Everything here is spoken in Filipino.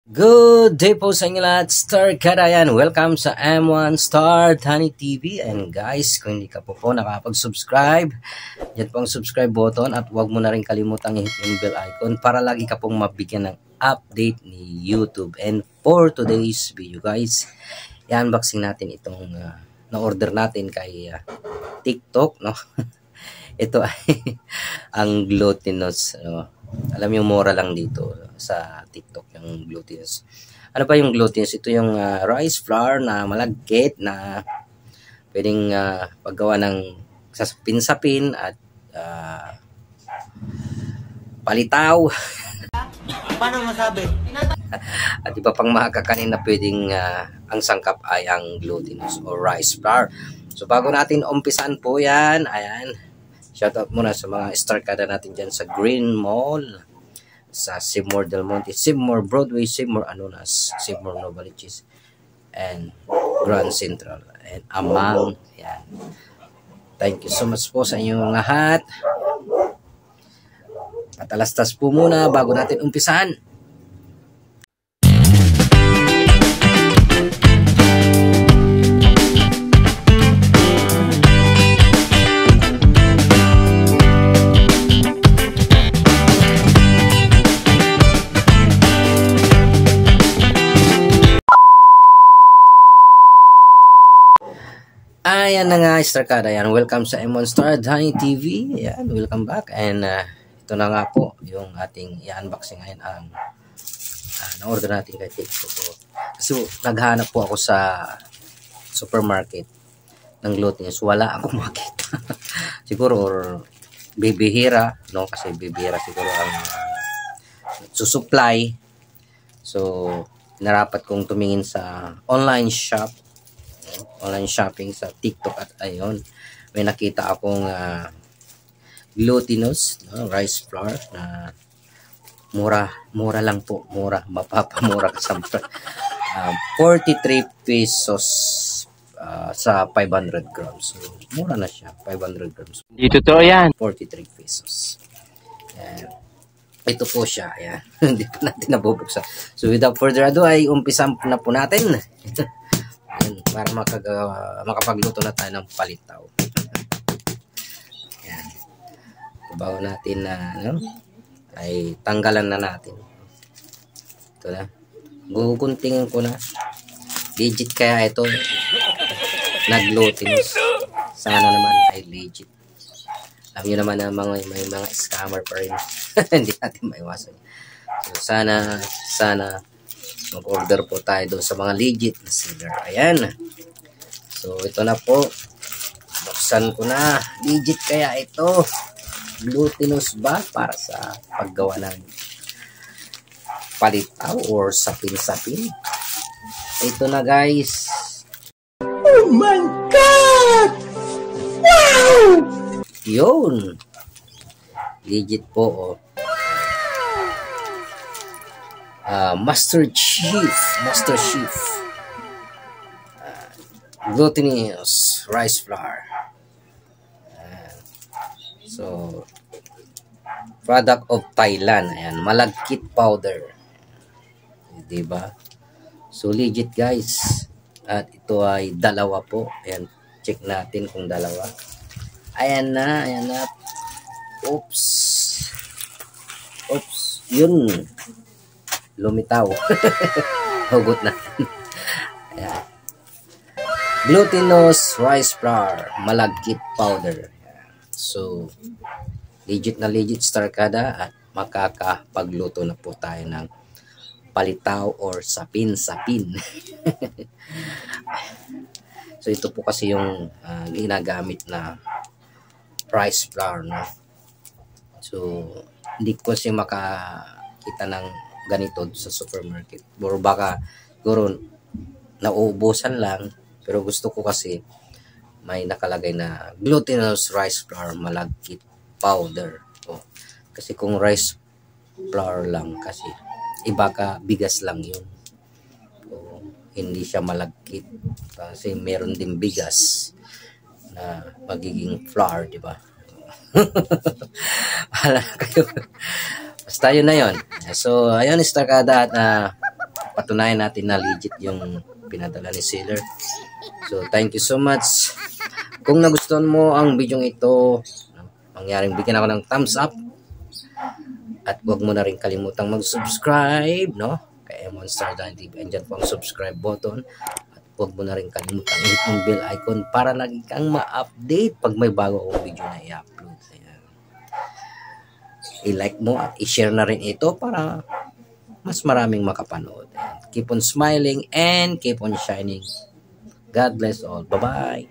Good day po sa inyo lahat, Star Kadayan. Welcome sa M1 Star Tani TV. And guys, kung hindi ka po nakapag-subscribe, yan po ang subscribe button at huwag mo na rin kalimutang i-hit yung bell icon para lagi ka pong mabigyan ng update ni YouTube. And for today's video guys, i-unboxing natin itong na-order natin kay TikTok, no? Ito ay ang glutinous, alam yung mura lang dito sa TikTok yung glutinous. Ano pa yung glutinous? Ito yung rice flour na malagkit na pwedeng paggawa ng sapin-sapin at palitaw. Paano masabi? At iba pang mga kakanin na pwedeng ang sangkap ay ang glutinous o rice flour. So bago natin umpisan po yan, ayan, shoutout muna sa mga star kada natin dyan sa Green Mall, sa Seymour Del Monte, Seymour Broadway, Seymour Anonas, Seymour Novaliches, and Grand Central, and Amang. Yan. Thank you so much po sa inyong lahat. Patalastas po muna bago natin umpisahan. Ayan na nga, Star Kada. Ayan, welcome sa M1 Star Tani TV. Ayan, welcome back. And ito na nga po yung ating i-unboxing ngayon ang na-order natin kay TikTok. Kasi naghanap po ako sa supermarket ng glutinous. Wala akong makita. Siguro bibihira, no? Kasi bibihira siguro ang susupply. So, narapat kong tumingin sa online shopping sa TikTok at ayun, may nakita akong glutinous, no, rice flour na mura lang po, mapapamura ka sa 43 pesos sa 500 grams. So, mura na siya, 500 grams. Hindi totoo yan. 43 pesos. Ayan. Ito po siya, ayan. Hindi pa natin nabubuksan. So without further ado ay umpisan na po natin. Para makapagluto na tayo ng palitaw. Yan. Bago natin ay tanggalan na natin. Ito na. Guguntingin ko na. Legit kaya ito na glutinous. Sana naman ay legit. Alam nyo naman na may mga scammer pa rin. Hindi natin maiwasan. So sana mag-order po tayo doon sa mga legit na seller. Ayan. So, ito na po. Buksan ko na. Legit kaya ito? Glutinous ba para sa paggawa ng palitaw or sapin-sapin? Ito na guys. Oh my God! Wow! Yun. Legit po, oh. Master Chief glutinous rice flour. So product of Thailand. Ayan, malagkit powder, diba? So legit guys. At ito ay dalawa po. Ayan, check natin kung dalawa. Ayan na. Oops, yun, lumitaw. Hugot na. Ayan. Glutinous rice flour, malagkit powder. Ayan. So, legit na legit Star Kada at makakapagluto na po tayo ng palitaw or sapin-sapin. So, ito po kasi yung ginagamit na rice flour, no? So, hindi ko kasi makakita ng ganito sa supermarket. Or baka siguro nauubusan lang, pero gusto ko kasi may nakalagay na glutinous rice flour, malagkit powder. O, kasi kung rice flour lang kasi iba ka, bigas lang yun. O, hindi siya malagkit kasi meron din bigas na magiging flour, di ba? Wala kayo. Basta yun na yun. So, ayun, Star Kada, at patunayan natin na legit yung pinadala ni seller. So, thank you so much. Kung nagustuhan mo ang video ito, mangyaring bigyan ako ng thumbs up. At huwag mo na rin kalimutang mag-subscribe, no? Kay M1 Star Thani TV. Andyan po ang subscribe button. At huwag mo na rin kalimutang hit ang bell icon para lagi kang ma-update pag may bago akong video na i-upload. Ayan. I-like mo at i-share na rin ito para mas maraming makapanood. Ayan. Keep on smiling and keep on shining. God bless all. Bye-bye.